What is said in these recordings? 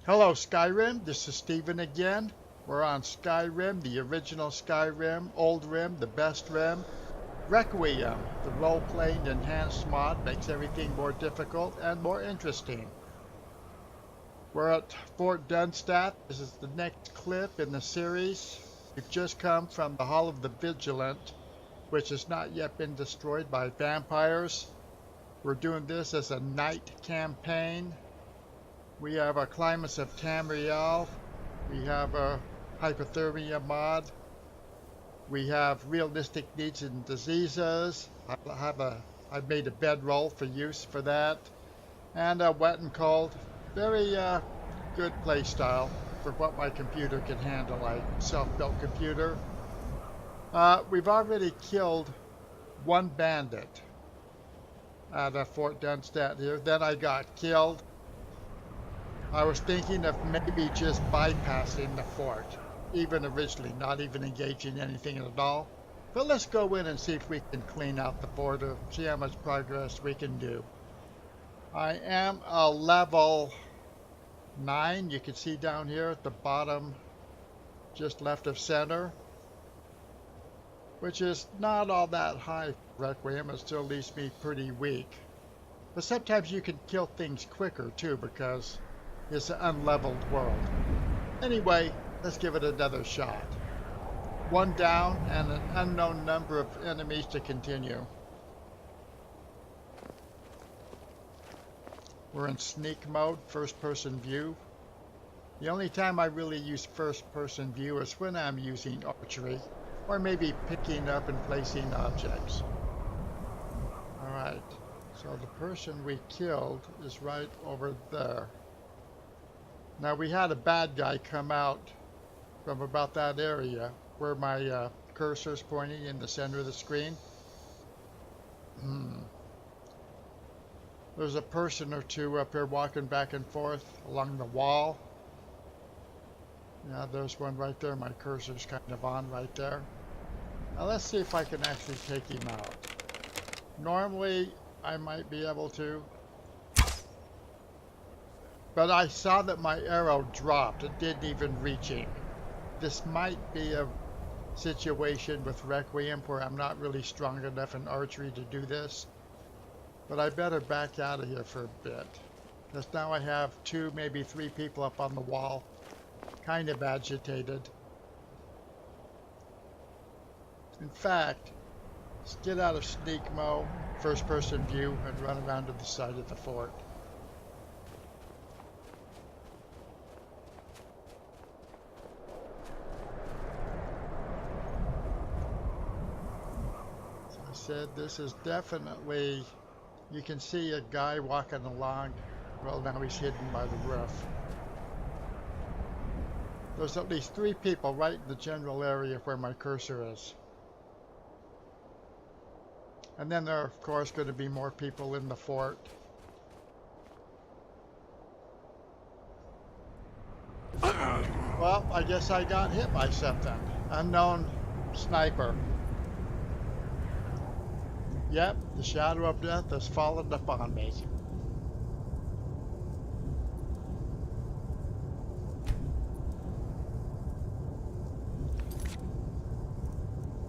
Hello Skyrim, this is Steven again. We're on Skyrim, the original Skyrim, Old Rim, the best Rim. Requiem, the role-playing enhanced mod, makes everything more difficult and more interesting. We're at Fort Dunstadt. This is the next clip in the series. We've just come from the Hall of the Vigilant, which has not yet been destroyed by vampires. We're doing this as a night campaign. We have a climates of Tamriel. We have a hypothermia mod. We have realistic needs and diseases. I've made a bedroll for use for that. And a wet and cold. Very good play style for what my computer can handle. A self-built computer. We've already killed one bandit at Fort Dunstadt here. Then I got killed. I was thinking of maybe just bypassing the fort, even originally, not even engaging anything at all. But let's go in and see if we can clean out the border, see how much progress we can do. I am a level 9. You can see down here at the bottom, just left of center, which is not all that high for Requiem. It still leaves me pretty weak. But sometimes you can kill things quicker too, because it's an unleveled world. Anyway, let's give it another shot. One down and an unknown number of enemies to continue. We're in sneak mode, first person view. The only time I really use first person view is when I'm using archery, or maybe picking up and placing objects. Alright, so the person we killed is right over there. Now we had a bad guy come out from about that area where my cursor's pointing in the center of the screen. There's a person or two up here walking back and forth along the wall. Yeah, there's one right there. My cursor's kind of on right there. Now let's see if I can actually take him out. Normally I might be able to. But I saw that my arrow dropped. It didn't even reach him. This might be a situation with Requiem where I'm not really strong enough in archery to do this. But I better back out of here for a bit. Because now I have 2, maybe 3 people up on the wall. Kind of agitated. In fact, let's get out of sneak mode, first person view, and run around to the side of the fort. Said this is definitely, you can see a guy walking along. Well, now he's hidden by the roof. There's at least 3 people right in the general area where my cursor is. And then there are of course going to be more people in the fort. Well, I guess I got hit by something. Unknown sniper. Yep, the shadow of death has fallen upon me.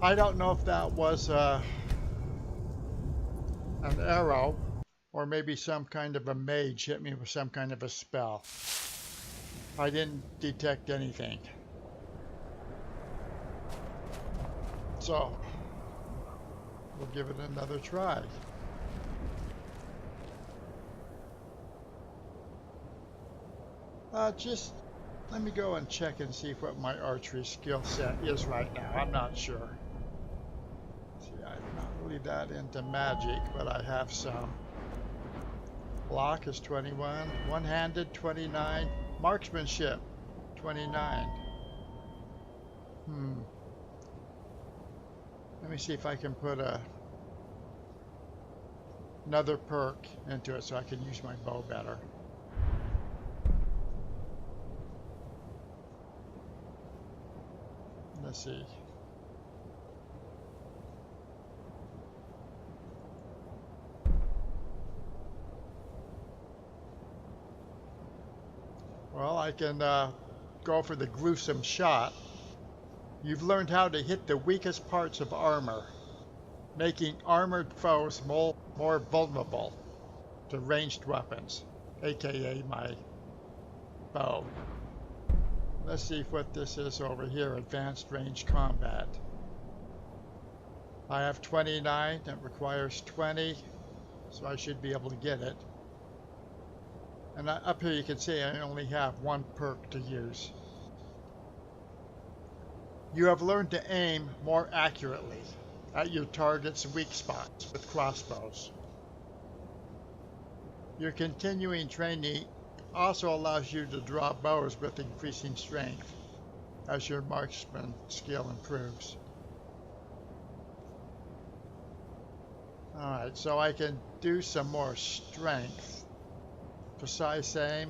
I don't know if that was an arrow, or maybe some kind of a mage hit me with some kind of a spell. I didn't detect anything. So we'll give it another try. Just let me go and check and see what my archery skill set is right now. I'm not sure. See, I'm not really that into magic, but I have some. Block is 21, one-handed 29, marksmanship 29. Let me see if I can put another perk into it so I can use my bow better. Let's see. Well, I can go for the gruesome shot. You've learned how to hit the weakest parts of armor, making armored foes more vulnerable to ranged weapons, aka my bow. Let's see what this is over here, advanced range combat. I have 29, it requires 20, so I should be able to get it. And up here you can see I only have one perk to use. You have learned to aim more accurately at your target's weak spots with crossbows. Your continuing training also allows you to draw bows with increasing strength as your marksman skill improves. Alright, so I can do some more strength. Precise aim.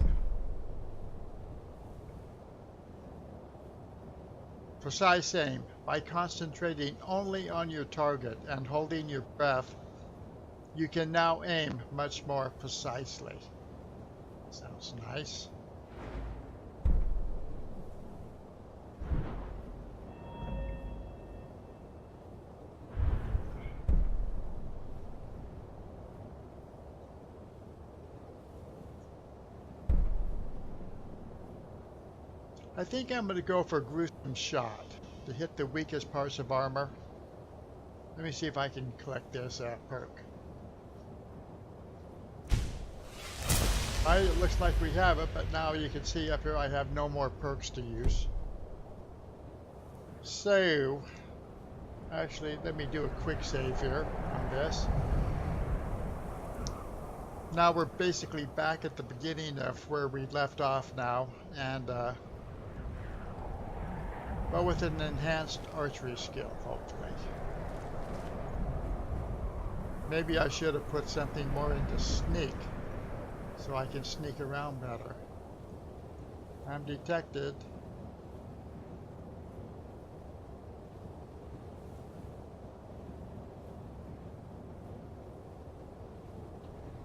Precise aim. By concentrating only on your target and holding your breath, you can now aim much more precisely. Sounds nice. I think I'm going to go for gruesome shot to hit the weakest parts of armor. Let me see if I can collect this perk. Alright, it looks like we have it, but now you can see up here I have no more perks to use. So, actually, let me do a quick save here on this. Now we're basically back at the beginning of where we left off now, and but with an enhanced archery skill, hopefully. Maybe I should have put something more into sneak, so I can sneak around better. I'm detected.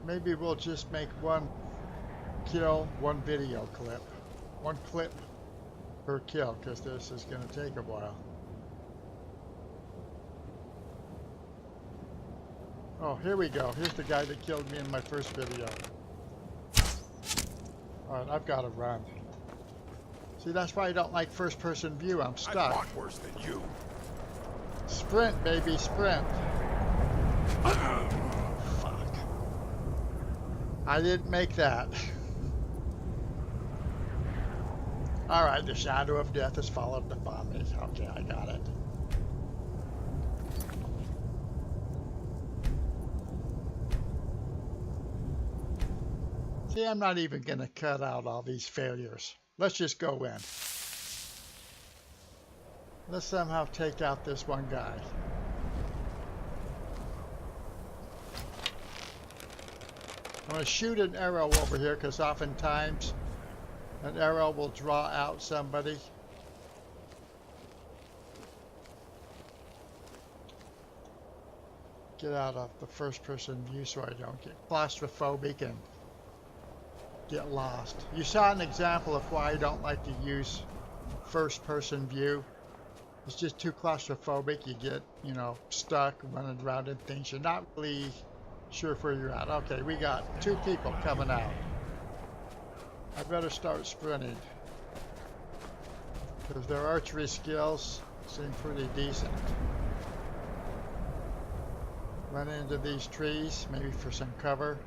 Maybe we'll just make one kill, one video clip. One clip per kill, because this is going to take a while. Oh, here we go. Here's the guy that killed me in my first video. Alright, I've got to run. See, that's why I don't like first-person view. I'm stuck. I fought worse than you. Sprint, baby, sprint. Fuck. I didn't make that. Alright, the shadow of death has followed upon me. Okay, I got it. See, I'm not even going to cut out all these failures. Let's just go in. Let's somehow take out this one guy. I'm going to shoot an arrow over here because oftentimes an arrow will draw out somebody. Get out of the first person view so I don't get claustrophobic and get lost. You saw an example of why I don't like to use first person view. It's just too claustrophobic. You get, you know, stuck running around and things. You're not really sure where you're at. Okay, we got 2 people coming out. I better start sprinting, because their archery skills seem pretty decent. Run into these trees, maybe for some cover.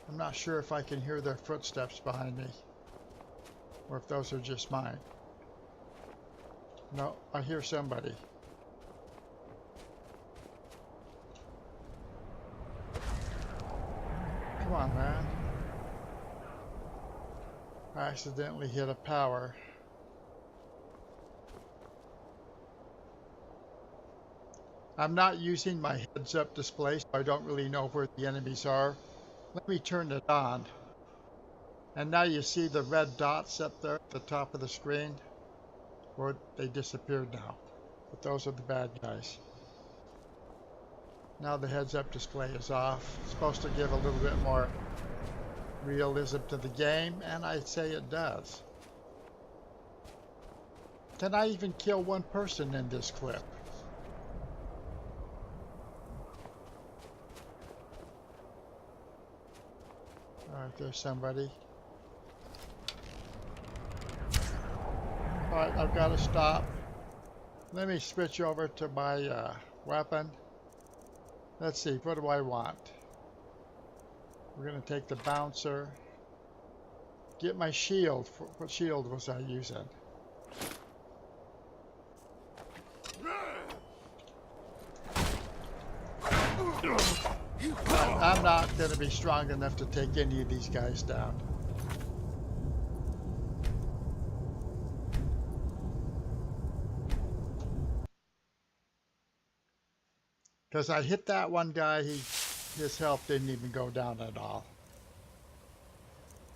I'm not sure if I can hear their footsteps behind me, or if those are just mine. No, I hear somebody. Come on, man. I accidentally hit a power. I'm not using my heads-up display, so I don't really know where the enemies are. Let me turn it on. And now you see the red dots up there at the top of the screen? Or they disappeared now. But those are the bad guys. Now the heads-up display is off. It's supposed to give a little bit more realism to the game, and I'd say it does. Can I even kill one person in this clip? Alright, there's somebody. Alright, I've got to stop. Let me switch over to my weapon. Let's see, what do I want? We're going to take the bouncer. Get my shield. What shield was I using? I'm not going to be strong enough to take any of these guys down. Because I hit that one guy, his health didn't even go down at all.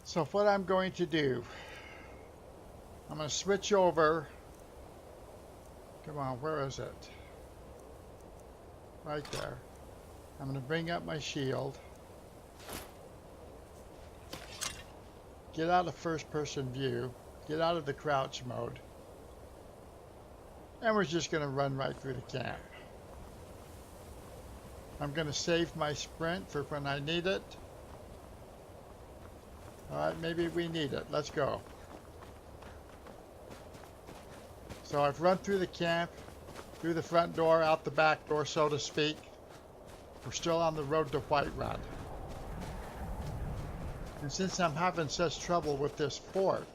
So what I'm going to do, I'm going to switch over. Come on, where is it? Right there. I'm going to bring up my shield. Get out of first-person view. Get out of the crouch mode. And we're just going to run right through the camp. I'm going to save my sprint for when I need it. Alright, maybe we need it. Let's go. So I've run through the camp, through the front door, out the back door, so to speak. We're still on the road to Whiterun. And since I'm having such trouble with this fort,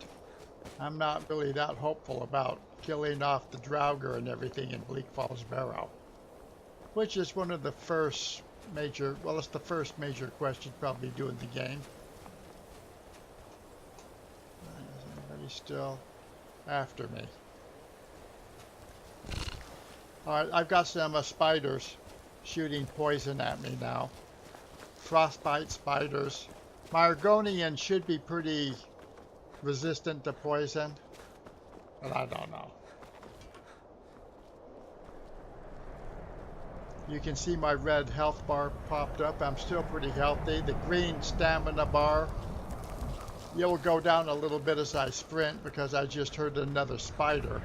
I'm not really that hopeful about killing off the Draugr and everything in Bleak Falls Barrow. Which is one of the first major, well, it's the first major question probably due in the game. Is anybody still after me? Alright, I've got some spiders shooting poison at me now. Frostbite spiders. My Argonian should be pretty resistant to poison, but I don't know. You can see my red health bar popped up. I'm still pretty healthy. The green stamina bar, it will go down a little bit as I sprint because I just heard another spider.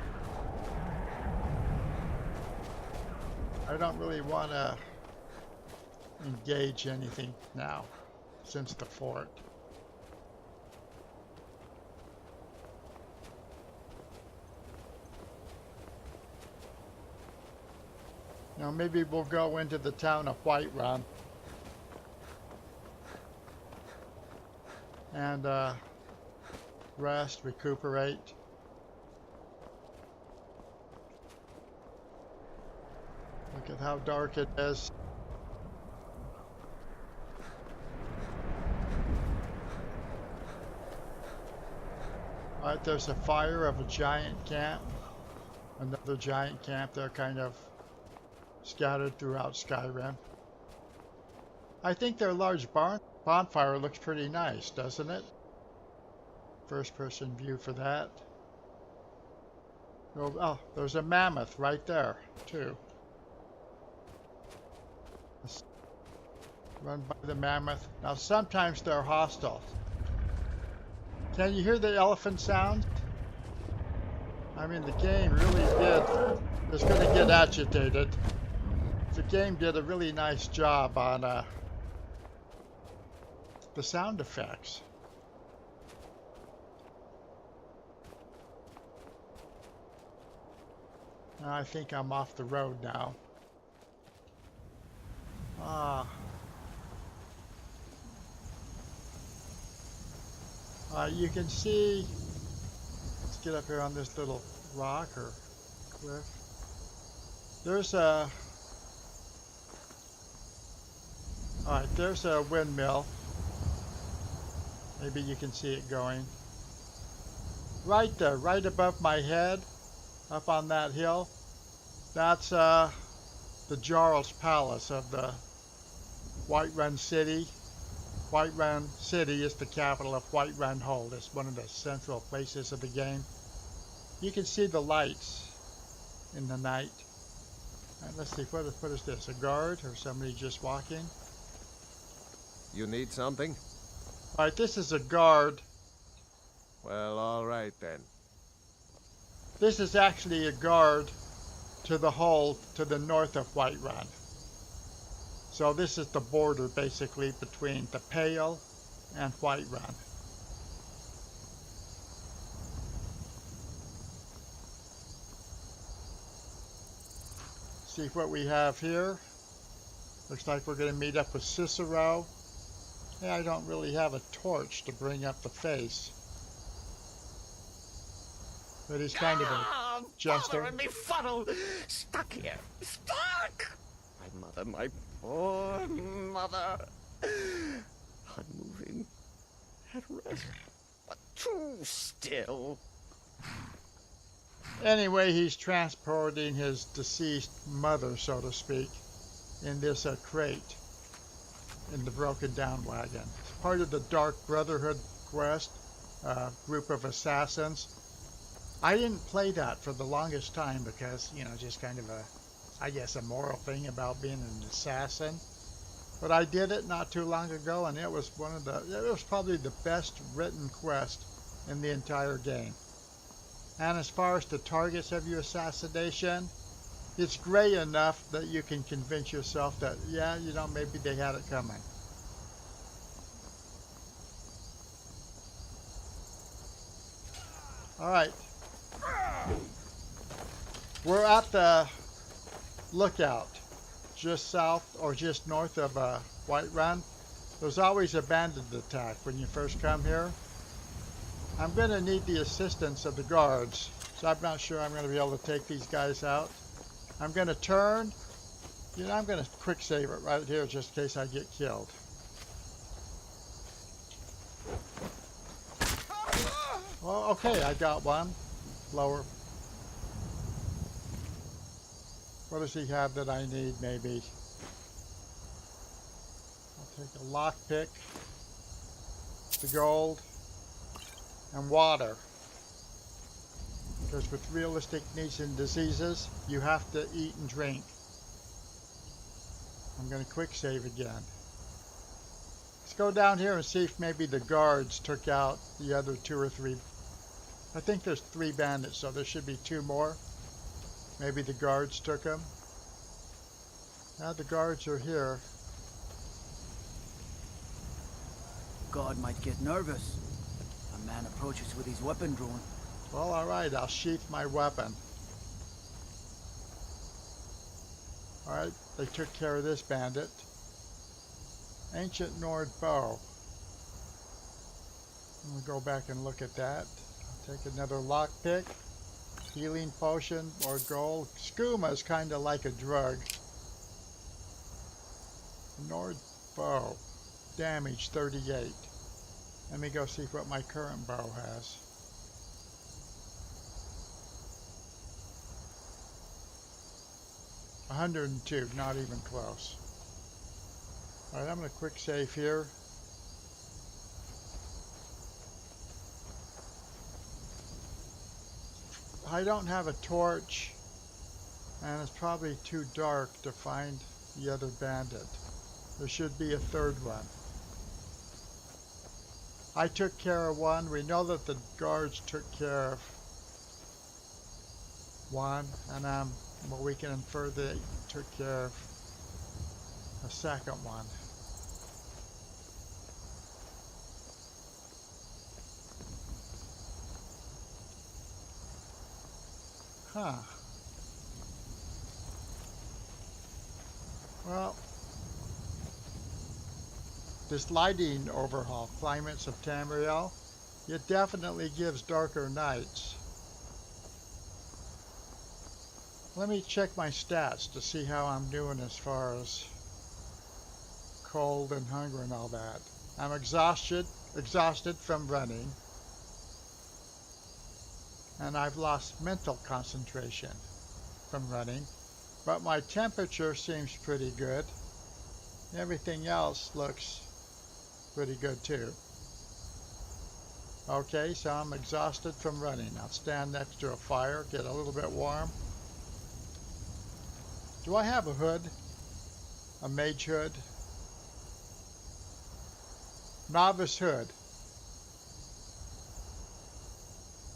I don't really want to engage anything now since the fort. Now maybe we'll go into the town of Whiterun and rest, recuperate. Look at how dark it is. Alright, there's a fire of a giant camp. Another giant camp. They're kind of scattered throughout Skyrim. I think their large bonfire looks pretty nice, doesn't it? First person view for that. Oh, there's a mammoth right there, too. Let's run by the mammoth. Now sometimes they're hostile. Can you hear the elephant sound? I mean, the game really is going to get agitated. The game did a really nice job on the sound effects. I think I'm off the road now. You can see, let's get up here on this little rock or cliff. There's a, alright, there's a windmill. Maybe you can see it going. Right there, right above my head, up on that hill. That's the Jarl's Palace of the Whiterun City. Whiterun City is the capital of Whiterun Hold. It's one of the central places of the game. You can see the lights in the night. Let's see, what is this? A guard or somebody just walking? You need something? All right, this is a guard. Well, all right then. This is actually a guard to the hull to the north of Whiterun. So this is the border basically between the Pale and Whiterun. See what we have here. Looks like we're going to meet up with Cicero. Yeah, I don't really have a torch to bring up the face. But he's kind of a jester. Father, me funnel! Stuck here! Stuck! My mother, my poor mother. Unmoving. At rest. But too still. Anyway, he's transporting his deceased mother, so to speak, in this crate in the broken down wagon. It's part of the Dark Brotherhood quest, group of assassins. I didn't play that for the longest time because, you know, just kind of I guess a moral thing about being an assassin. But I did it not too long ago, and it was probably the best written quest in the entire game. And as far as the targets of your assassination, it's gray enough that you can convince yourself that, yeah, you know, maybe they had it coming. All right. We're at the lookout just south or just north of Whiterun. There's always a bandit attack when you first come here. I'm going to need the assistance of the guards, so I'm not sure I'm going to be able to take these guys out. I'm going to turn. You know, I'm going to quick save it right here just in case I get killed. Well, okay, I got one. Lower. What does he have that I need, maybe? I'll take a lockpick, the gold, and water. Because with realistic needs and diseases, you have to eat and drink. I'm going to quick save again. Let's go down here and see if maybe the guards took out the other 2 or 3. I think there's 3 bandits, so there should be 2 more. Maybe the guards took them. Now the guards are here. God might get nervous. A man approaches with his weapon drawn. Well, all right, I'll sheath my weapon. All right, they took care of this bandit. Ancient Nord bow. I'm gonna go back and look at that. I'll take another lockpick. Healing potion or gold. Skooma is kind of like a drug. Nord bow. Damage 38. Let me go see what my current bow has. $102, not even close. Alright, I'm going to quick save here. I don't have a torch, and it's probably too dark to find the other bandit. There should be a 3rd one. I took care of one. We know that the guards took care of one, and well, we can infer they took care of a 2nd one. Huh. Well, this lighting overhaul, Climates of Tamriel, it definitely gives darker nights. Let me check my stats to see how I'm doing as far as cold and hunger and all that. I'm exhausted from running. And I've lost mental concentration from running. But my temperature seems pretty good. Everything else looks pretty good too. Okay, so I'm exhausted from running. I'll stand next to a fire, get a little bit warm. Do I have a hood? A mage hood? Novice hood.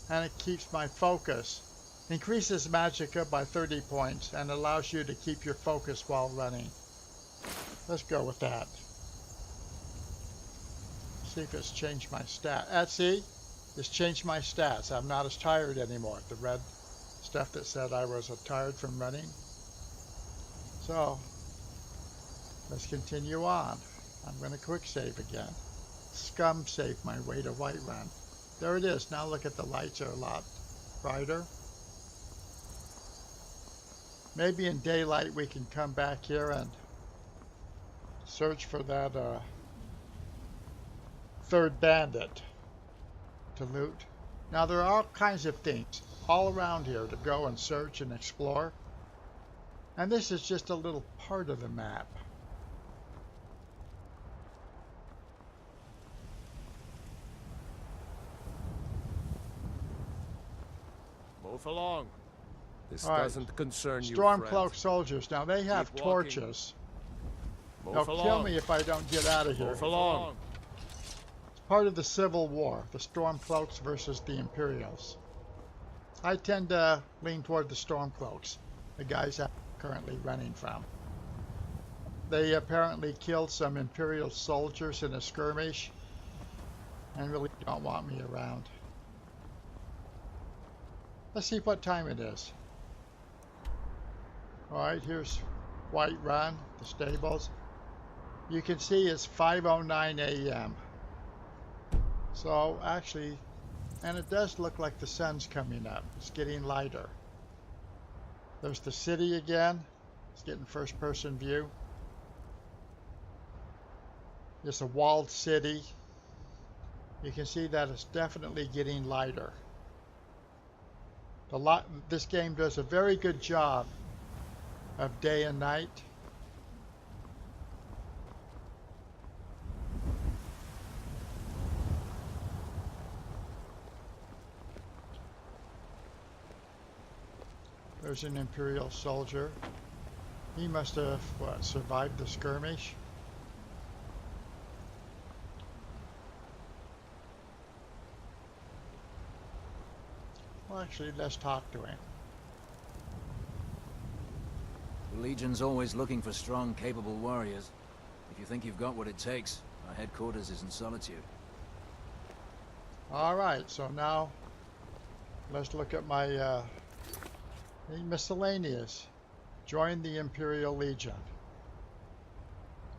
And it keeps my focus. Increases magicka by 30 points and allows you to keep your focus while running. Let's go with that. See if it's changed my stat. See? It's changed my stats. I'm not as tired anymore. The red stuff that said I was tired from running. So, let's continue on. I'm going to quick save again. Scum save my way to Whiterun. There it is. Now look at the lights are a lot brighter. Maybe in daylight we can come back here and search for that third bandit to loot. Now there are all kinds of things all around here to go and search and explore. And this is just a little part of the map. Move along. This All right. doesn't concern you, Stormcloak friend. soldiers. Now they have Keep walking. torches. Move They'll along. kill me if I don't get out of here. Move along. It's part of the Civil War, the Stormcloaks versus the Imperials. I tend to lean toward the Stormcloaks, the guys I'm currently running from. They apparently killed some Imperial soldiers in a skirmish and really don't want me around. Let's see what time it is. Alright, here's Whiterun, the stables. You can see it's 5:09 a.m. So actually, and it does look like the sun's coming up. It's getting lighter. There's the city again. It's getting first person view. It's a walled city. You can see that it's definitely getting lighter. This game does a very good job of day and night. There's an Imperial soldier. He must have, survived the skirmish? Well, actually, let's talk to him. The Legion's always looking for strong, capable warriors. If you think you've got what it takes, our headquarters is in Solitude. Alright, so now let's look at my miscellaneous. Join the Imperial Legion.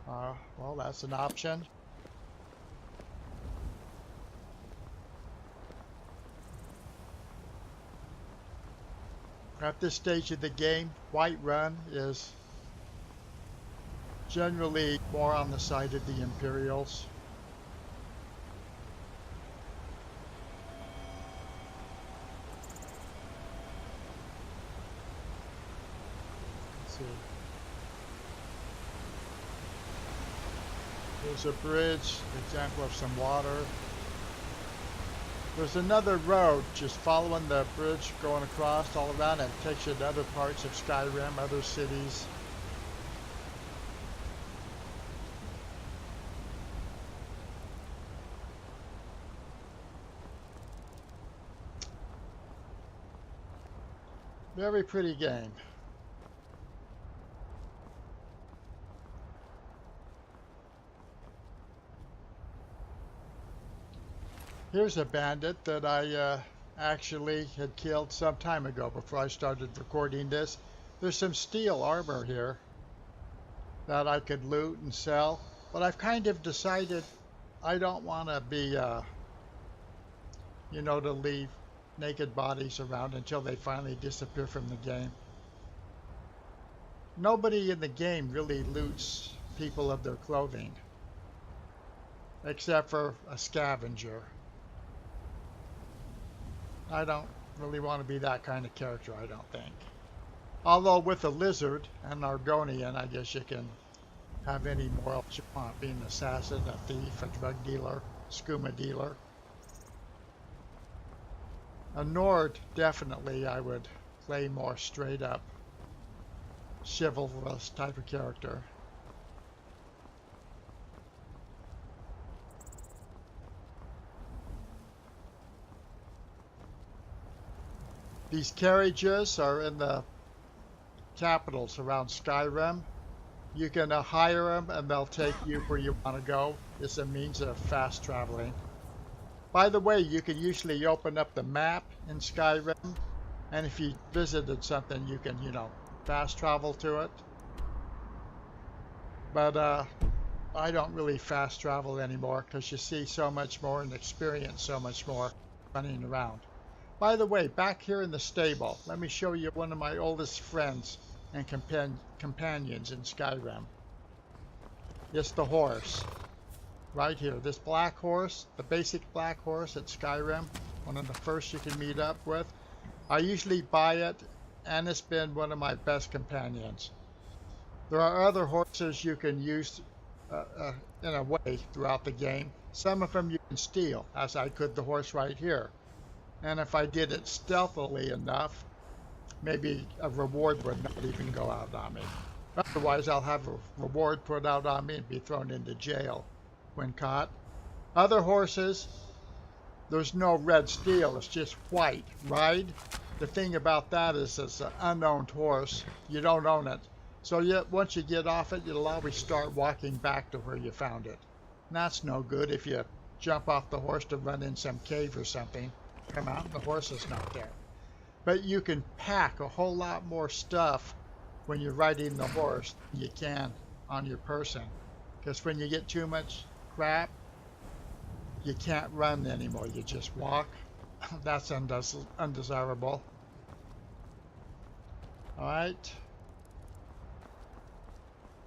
Well, that's an option. At this stage of the game, Whiterun is generally more on the side of the Imperials. Let's see. There's a bridge, example of some water. There's another road just following the bridge going across all around and it takes you to other parts of Skyrim, other cities. Very pretty game. Here's a bandit that I actually had killed some time ago before I started recording this. There's some steel armor here that I could loot and sell, but I've kind of decided I don't want to be, to leave naked bodies around until they finally disappear from the game. Nobody in the game really loots people of their clothing, except for a scavenger. I don't really want to be that kind of character, I don't think. Although with a lizard and Argonian, I guess you can have any morals you want, being an assassin, a thief, a drug dealer, skooma dealer. A Nord, definitely I would play more straight up chivalrous type of character. These carriages are in the capitals around Skyrim. You can hire them and they'll take you where you want to go. It's a means of fast traveling. By the way, you can usually open up the map in Skyrim, and if you visited something, you can, fast travel to it. But I don't really fast travel anymore because you see so much more and experience so much more running around. By the way, back here in the stable, let me show you one of my oldest friends and companions in Skyrim. It's the horse. Right here, this black horse, the basic black horse at Skyrim, one of the first you can meet up with. I usually buy it, and it's been one of my best companions. There are other horses you can use in a way throughout the game. Some of them you can steal, as I could the horse right here. And if I did it stealthily enough, maybe a reward would not even go out on me. Otherwise, I'll have a reward put out on me and be thrown into jail when caught. Other horses, there's no red steel, it's just white. Ride, the thing about that is it's an unowned horse. You don't own it. So once you get off it, you'll always start walking back to where you found it. And that's no good if you jump off the horse to run in some cave or something. Come out and the horse is not there. But you can pack a whole lot more stuff when you're riding the horse than you can on your person. Because when you get too much crap, you can't run anymore. You just walk. That's undesirable. Alright.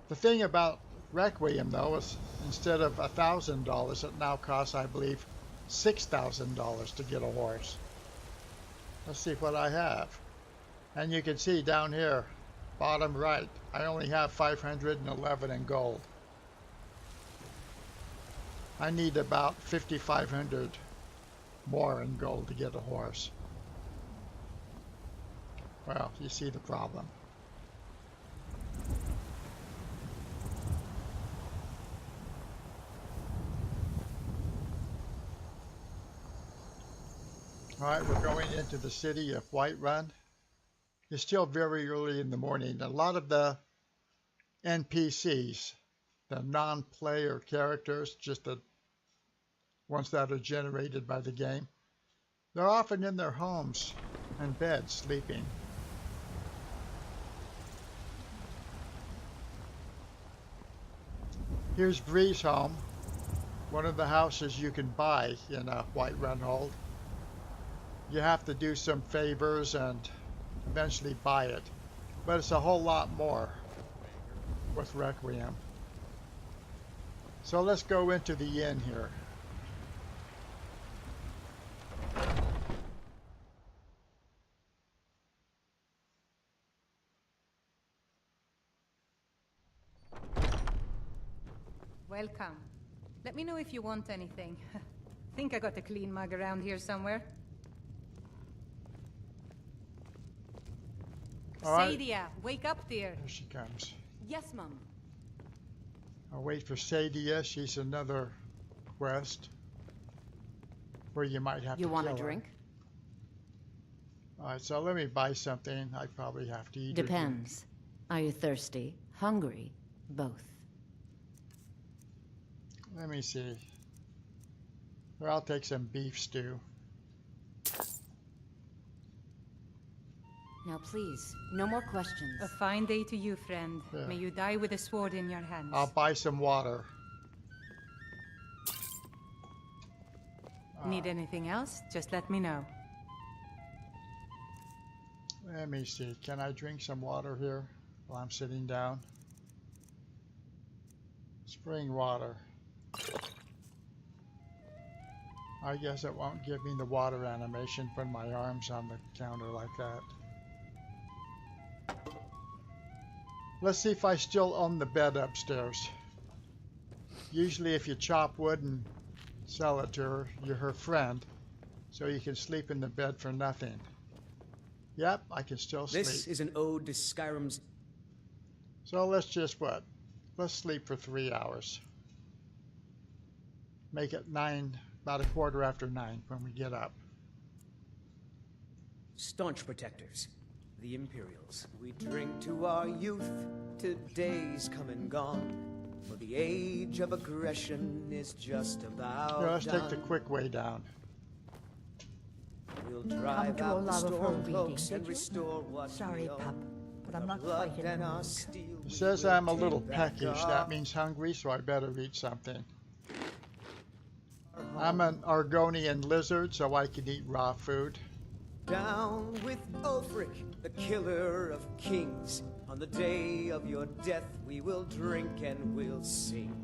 The thing about Requiem, though, is instead of $1,000, it now costs, I believe, $6,000 to get a horse. Let's see what I have. And you can see down here, bottom right, I only have 511 in gold. I need about 5,500 more in gold to get a horse. Well, you see the problem. Alright, we're going into the city of Whiterun. It's still very early in the morning. A lot of the NPCs, the non-player characters, just the ones that are generated by the game, they're often in their homes and beds sleeping. Here's Bree's home, one of the houses you can buy in a Whiterun hold. You have to do some favors and eventually buy it. But it's a whole lot more with Requiem. So let's go into the inn here. Welcome. Let me know if you want anything. Think I got a clean mug around here somewhere. All right. Sadia, wake up there. Here she comes. Yes, Mum. I'll wait for Sadia. She's another quest where you might have to You want a kill her. drink? All right, so let me buy something. I probably have to eat. or drink. Depends. Are you thirsty? Hungry? Both. Let me see. Well, I'll take some beef stew. Now please, no more questions. A fine day to you, friend. Yeah. May you die with a sword in your hands. I'll buy some water. Need anything else? Just let me know. Let me see. Can I drink some water here while I'm sitting down? Spring water. I guess it won't give me the water animation, put my arms on the counter like that. Let's see if I still own the bed upstairs. Usually if you chop wood and sell it to her, you're her friend, so you can sleep in the bed for nothing. Yep, I can still sleep. This is an ode to Skyrim's... So let's just what? Let's sleep for 3 hours. Make it 9, about 9:15 when we get up. Staunch protectors, the Imperials. We drink to our youth, to days come and gone. For the age of aggression is just about Let's done. take the quick way down. We'll drive to out the allow of her storm reading, cloaks did and you? restore what Sorry, we own. pup, but I'm Our not blood quite in and the our mood. steel It we says will I'm a take little back peckish. our That means hungry, so I better eat something. I'm an Argonian lizard, so I can eat raw food. Down with Ulfric, the killer of kings. On the day of your death, we will drink and we'll sing.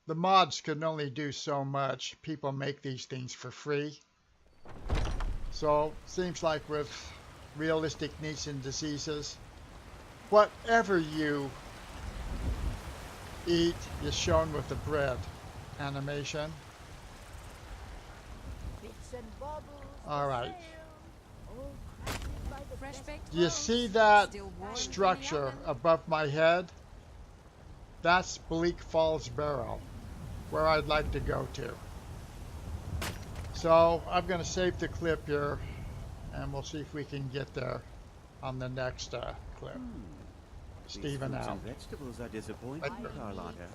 The mods can only do so much. People make these things for free. So, seems like with realistic needs and diseases, whatever you eat is shown with the bread animation. Alright. Do you see that structure above my head? That's Bleak Falls Barrow, where I'd like to go to. So I'm going to save the clip here, and we'll see if we can get there on the next clip. Stephen out. Vegetables are disappointing, Carlotta.